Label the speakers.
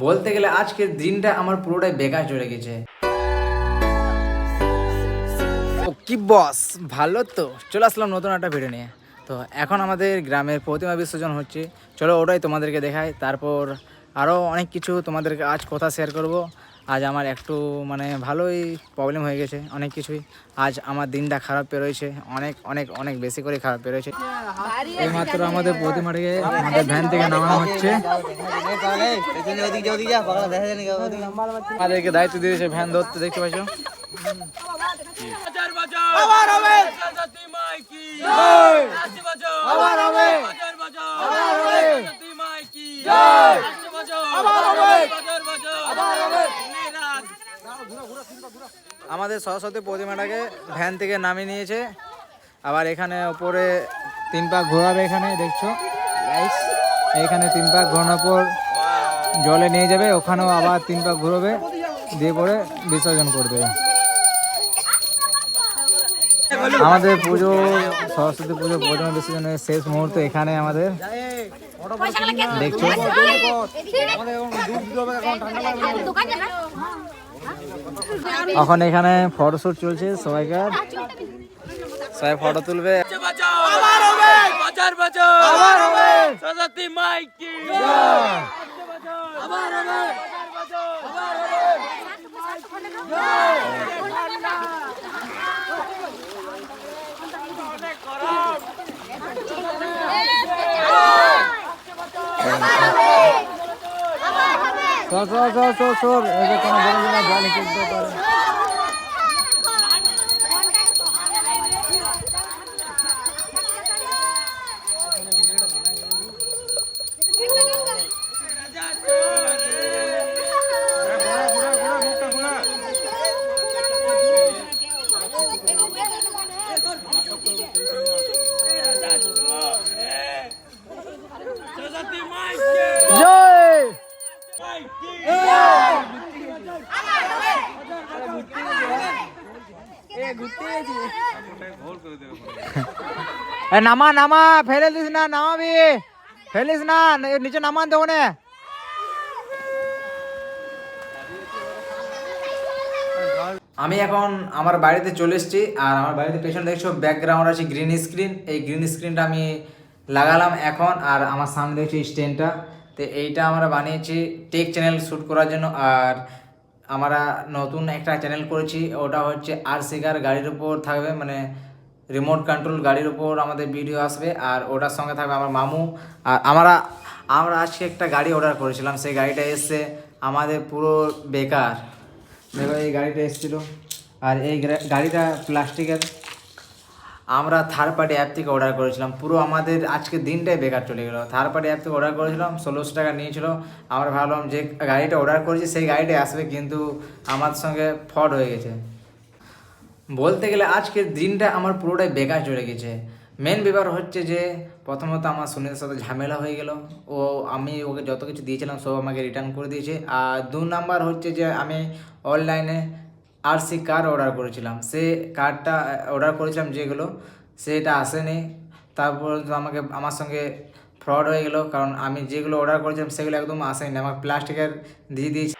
Speaker 1: বলতে গেলে আজকের দিনটা আমার পুরোটাই বেকার চলে গেছে। ও কি বস, ভালো তো। চলে আসলাম নতুন একটা ভিডিও নিয়ে। তো এখন আমাদের গ্রামের প্রতিমা বিসর্জন হচ্ছে, চলো ওটাই তোমাদেরকে দেখাই। তারপর আরও অনেক কিছু তোমাদেরকে আজ কথা শেয়ার করব। আজ আমার একটু ভালোই প্রবলেম হয়ে গেছে, অনেক কিছুই। আজ আমার দিনটা খারাপ পেরোয়েছে, অনেক অনেক অনেক বেশি করে খারাপ পেরোয়েছে। এইমাত্র আমাদের প্রতিমাটাকে আমাদের ভ্যান থেকে নামানো হচ্ছে। আমাদেরকে দায়িত্ব দিয়েছে ভ্যান ধরতে, দেখতে পাচ্ছ। আমাদের সরস্বতী প্রতিমাটাকে ভ্যান থেকে নামিয়ে নিয়েছে। আবার এখানে ওপরে 3 পাক ঘোরাবে, এখানে দেখছো এখানে 3 পাক ঘোরানোর পর জলে নিয়ে যাবে, ওখানেও আবার 3 পাক ঘুরবে, দিয়ে পরে বিসর্জন করে দেবে। আমাদের পুজো, সরস্বতী পুজো প্রতিমা বিসর্জনের শেষ মুহূর্তে এখানে আমাদের দেখছো। এখন এখানে ফটোশুট চলছে, সবাই ফটো তুলবে। নামা নামা, ফেলে দিস না, নামাবি, ফেলিস না, নিচে নামান দেবো না। আমি এখন আমার বাড়িতে চলে এসেছি, আর আমার বাড়িতে পেছনে দেখছো ব্যাকগ্রাউন্ড আছে গ্রিন স্ক্রিন। এই গ্রিন স্ক্রিনটা আমি লাগালাম এখন, আর আমার সামনে দেখছি স্ট্যান্ডটা। তো এইটা আমরা বানিয়েছি টেক চ্যানেল শ্যুট করার জন্য। আর আমরা নতুন একটা চ্যানেল করেছি, ওটা হচ্ছে আর সিকার, গাড়ির উপর থাকবে, রিমোট কন্ট্রোল গাড়ির উপর আমাদের ভিডিও আসবে। আর ওটার সঙ্গে থাকবে আমার মামু। আর আমরা আজকে একটা গাড়ি অর্ডার করেছিলাম, সেই গাড়িটা এসছে আমাদের পুরো বেকার। দেখো এই গাড়িটা এসেছিলো, আর এই গাড়িটা প্লাস্টিকের। আমরা থার্ড পার্টি অ্যাপ থেকে অর্ডার করেছিলাম, পুরো আমাদের আজকে দিনটাই বেকার চলে গেলো। থার্ড পার্টি অ্যাপ থেকে অর্ডার করেছিলাম, 1600 টাকা নিয়েছিল। আমরা ভাবলাম যে গাড়িটা অর্ডার করেছি সেই গাড়িটাই আসবে, কিন্তু আমার সঙ্গে ফ্রড হয়ে গেছে। বলতে গেলে আজকের দিনটা আমার পুরোটাই বেকার চলে গেছে। মেন ব্যাপার হচ্ছে যে প্রথমত আমার সুনীলের সাথে ঝামেলা হয়ে গেল। আমি ওকে যত কিছু দিয়েছিলাম সব আমাকে রিটার্ন করে দিয়েছে। আর 2 নাম্বার হচ্ছে যে আমি অনলাইনে আরসি কার অর্ডার করেছিলাম, সে কারটা অর্ডার করেছিলাম যেগুলো, সেটা আসেনি। তারপর আমার সঙ্গে ফ্রড হয়ে গেল, কারণ আমি যেগুলো অর্ডার করেছিলাম সেগুলো একদম আসেনি। আমার প্লাস্টিকের দিয়ে দিয়েছে